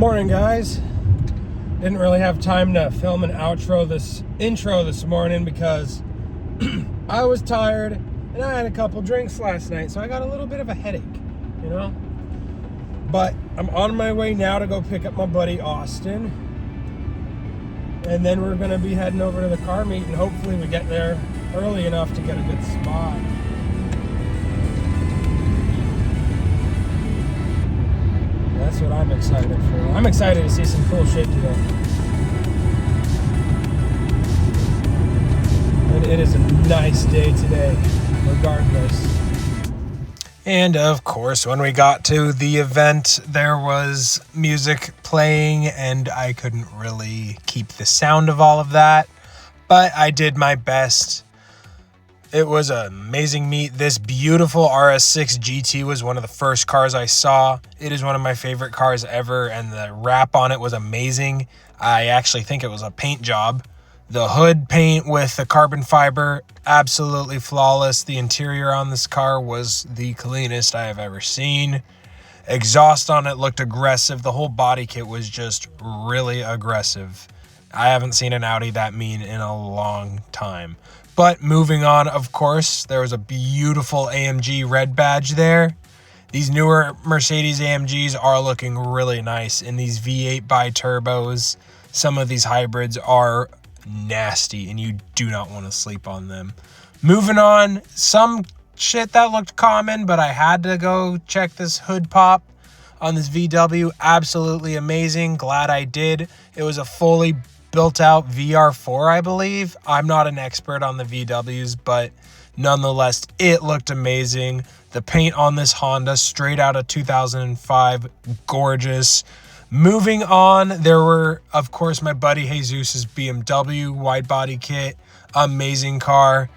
Morning, guys. Didn't really have time to film an intro this morning because I was tired and I had a couple drinks last night, so I got a little bit of a headache, you know? But I'm on my way now to go pick up my buddy Austin, and then we're gonna be heading over to the car meet, and hopefully we get there early enough to get a good spot. That's what I'm excited for. I'm excited to see some cool shit today. And it is a nice day today, regardless. And of course, when we got to the event, there was music playing, and I couldn't really keep the sound of all of that, but I did my best. It was an amazing meet. This beautiful RS6 GT was one of the first cars I saw. It is one of my favorite cars ever, and the wrap on it was amazing. I actually think it was a paint job. The hood paint with the carbon fiber, absolutely flawless. The interior on this car was the cleanest I have ever seen. Exhaust on it looked aggressive. The whole body kit was just really aggressive. I haven't seen an Audi that mean in a long time. But moving on, of course, there was a beautiful AMG red badge there. These newer Mercedes AMGs are looking really nice in these V8 bi-turbos. Some of these hybrids are nasty, and you do not want to sleep on them. Moving on, some shit that looked common, but I had to go check this hood pop on this VW. Absolutely amazing. Glad I did. It was a fully built out VR4, I believe. I'm not an expert on the VWs, but nonetheless, it looked amazing. The paint on this Honda, straight out of 2005, gorgeous. Moving on, there were, of course, my buddy Jesus's BMW wide body kit, amazing car.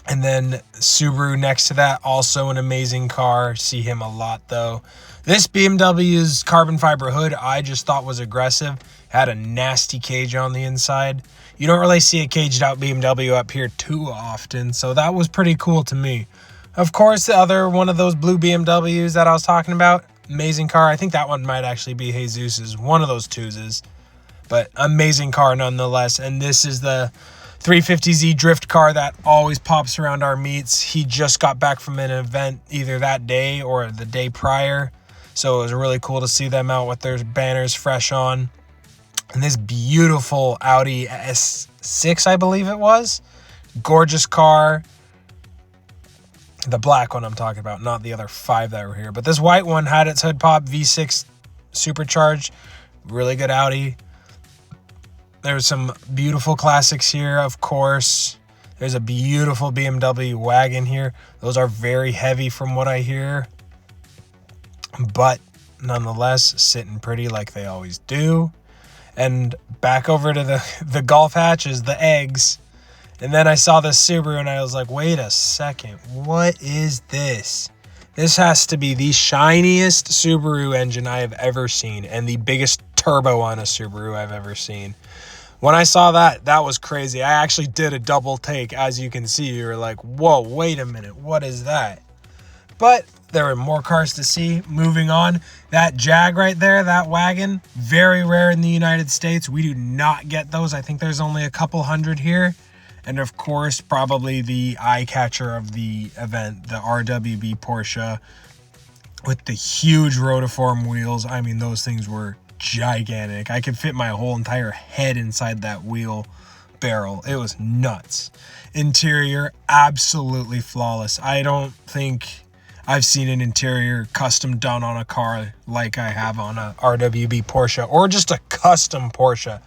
And then Subaru next to that, also an amazing car. See him a lot though. This BMW's carbon fiber hood I just thought was aggressive. Had a nasty cage on the inside. You don't really see a caged out BMW up here too often, so that was pretty cool to me. Of course, the other one of those blue BMWs that I was talking about, amazing car. I think that one might actually be Jesus's, one of those twos, but amazing car nonetheless. And this is the 350Z drift car that always pops around our meets. He just got back from an event either that day or the day prior, so it was really cool to see them out with their banners fresh on. And this beautiful Audi S6, I believe it was. Gorgeous car. The black one I'm talking about, not the other 5 that were here. But this white one had its hood pop, V6 supercharged. Really good Audi. There's some beautiful classics here, of course. There's a beautiful BMW wagon here. Those are very heavy from what I hear, but nonetheless, sitting pretty like they always do. And back over to the golf hatches, the eggs. And then I saw this Subaru and I was like, wait a second, what is this? This has to be the shiniest Subaru engine I have ever seen and the biggest turbo on a Subaru I've ever seen. When I saw that, that was crazy. I actually did a double take. As you can see, you're like, whoa, wait a minute, what is that? But there were more cars to see. Moving on, that Jag right there, that wagon, very rare in the United States. We do not get those. I think there's only a couple hundred here. And of course, probably the eye catcher of the event, the RWB Porsche with the huge rotiform wheels. I mean, those things were gigantic. I could fit my whole entire head inside that wheel barrel. It was nuts. Interior, absolutely flawless. I don't think I've seen an interior custom done on a car like I have on a RWB Porsche, or just a custom Porsche.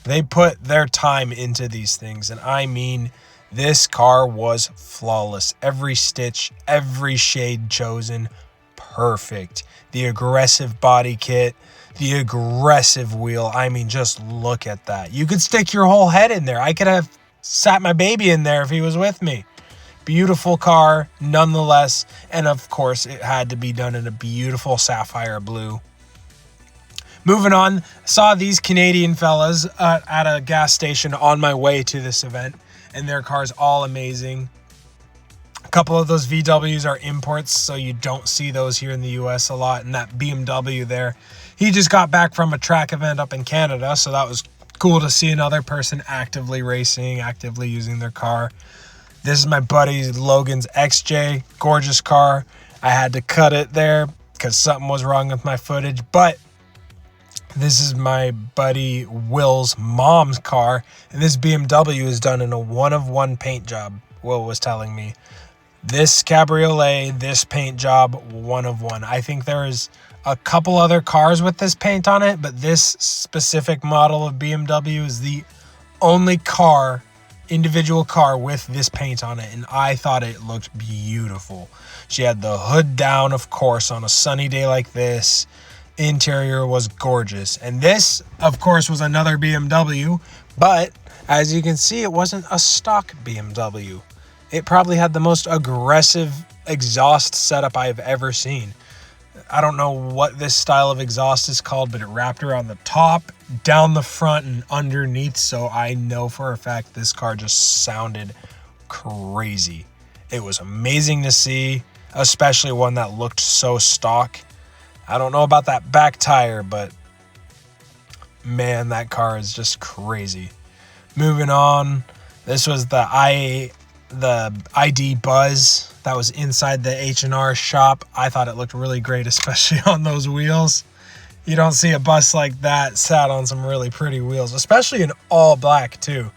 They put their time into these things, and I mean, this car was flawless. Every stitch, every shade chosen, perfect. The aggressive body kit, the aggressive wheel. I mean, just look at that. You could stick your whole head in there. I could have sat my baby in there if he was with me. Beautiful car nonetheless, and of course it had to be done in a beautiful sapphire blue. Moving on, saw these Canadian fellas at a gas station on my way to this event, and their cars all amazing. couple of those VWs are imports, so you don't see those here in the US a lot. And that BMW there, he just got back from a track event up in Canada, so that was cool to see another person actively racing, actively using their car. This is my buddy Logan's XJ, gorgeous car. I had to cut it there because something was wrong with my footage, but this is my buddy Will's mom's car, and this BMW is done in a one-of-one paint job, Will was telling me. This cabriolet, this paint job, one of one. I think there is a couple other cars with this paint on it, but this specific model of BMW is the only car, individual car with this paint on it, and I thought it looked beautiful. She had the hood down, of course, on a sunny day like this. Interior was gorgeous, and this, of course, was another BMW, but as you can see, it wasn't a stock BMW. It probably had the most aggressive exhaust setup I've ever seen. I don't know what this style of exhaust is called, but it wrapped around the top, down the front, and underneath. So I know for a fact this car just sounded crazy. It was amazing to see, especially one that looked so stock. I don't know about that back tire, but man, that car is just crazy. Moving on, this was the ID Buzz that was inside the H&R shop. I thought it looked really great, especially on those wheels. You don't see a bus like that sat on some really pretty wheels, especially in all black too.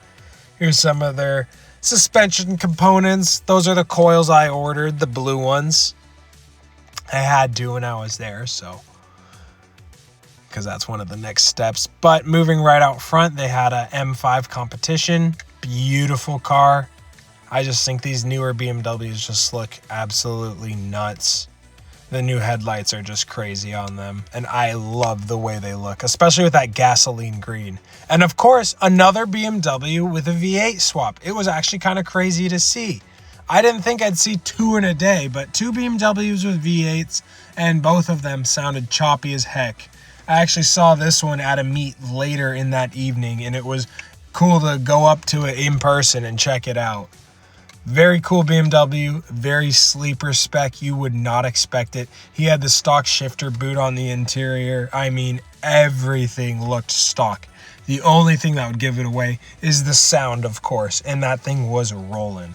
Here's some of their suspension components. Those are the coils I ordered, the blue ones. I had to when I was there, so because that's one of the next steps. But moving right out front, they had a M5 competition. Beautiful car. I just think these newer BMWs just look absolutely nuts. The new headlights are just crazy on them, and I love the way they look, especially with that gasoline green. And of course, another BMW with a V8 swap. It was actually kind of crazy to see. I didn't think I'd see two in a day, but two BMWs with V8s, and both of them sounded choppy as heck. I actually saw this one at a meet later in that evening, and it was cool to go up to it in person and check it out. Very cool BMW, very sleeper spec. You would not expect it. He had the stock shifter boot on the interior. I mean, everything looked stock. The only thing that would give it away is the sound, of course, and that thing was rolling.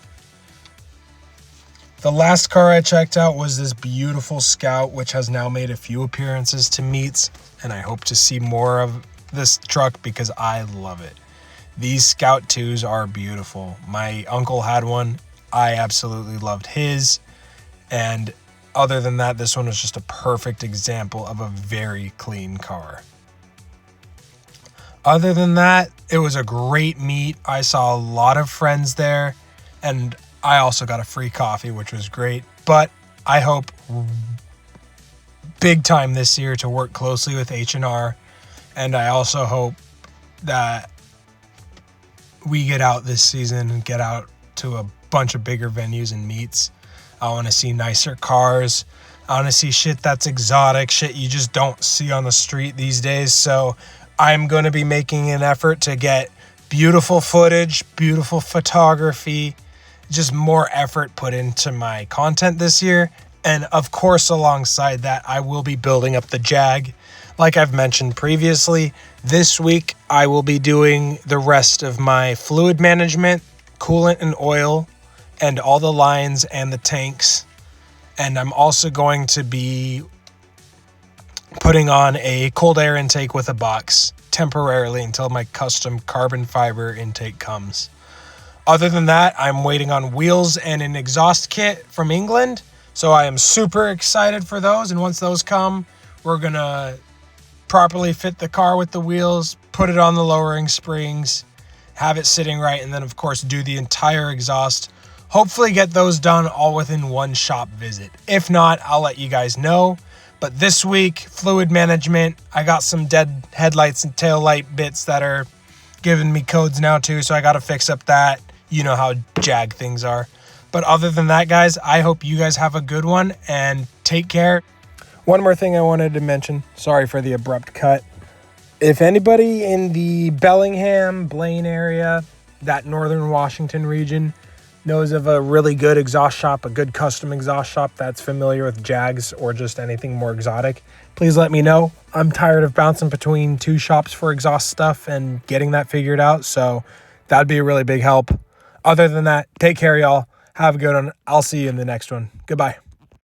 The last car I checked out was this beautiful Scout, which has now made a few appearances to meets, and I hope to see more of this truck because I love it. These Scout 2s are beautiful. My uncle had one. I absolutely loved his. And other than that, this one was just a perfect example of a very clean car. Other than that, it was a great meet. I saw a lot of friends there, and I also got a free coffee, which was great. But I hope big time this year to work closely with H&R. And I also hope that we get out this season and get out to a bunch of bigger venues and meets. I want to see nicer cars. I want to see shit that's exotic, shit you just don't see on the street these days. So I'm going to be making an effort to get beautiful footage, beautiful photography, just more effort put into my content this year. And of course, alongside that, I will be building up the Jag. Like I've mentioned previously, this week I will be doing the rest of my fluid management, coolant and oil, and all the lines and the tanks. And I'm also going to be putting on a cold air intake with a box temporarily until my custom carbon fiber intake comes. Other than that, I'm waiting on wheels and an exhaust kit from England. So I am super excited for those. And once those come, we're going to properly fit the car with the wheels, put it on the lowering springs, have it sitting right, and then of course do the entire exhaust. Hopefully get those done all within one shop visit. If not, I'll let you guys know. But this week, fluid management, I got some dead headlights and tail light bits that are giving me codes now too, so I got to fix up that. You know how Jag things are. But other than that, guys, I hope you guys have a good one and take care. One more thing I wanted to mention. Sorry for the abrupt cut. If anybody in the Bellingham, Blaine area, that northern Washington region, knows of a really good exhaust shop, a good custom exhaust shop that's familiar with Jags or just anything more exotic, please let me know. I'm tired of bouncing between two shops for exhaust stuff and getting that figured out, so that'd be a really big help. Other than that, take care, y'all. Have a good one. I'll see you in the next one. Goodbye.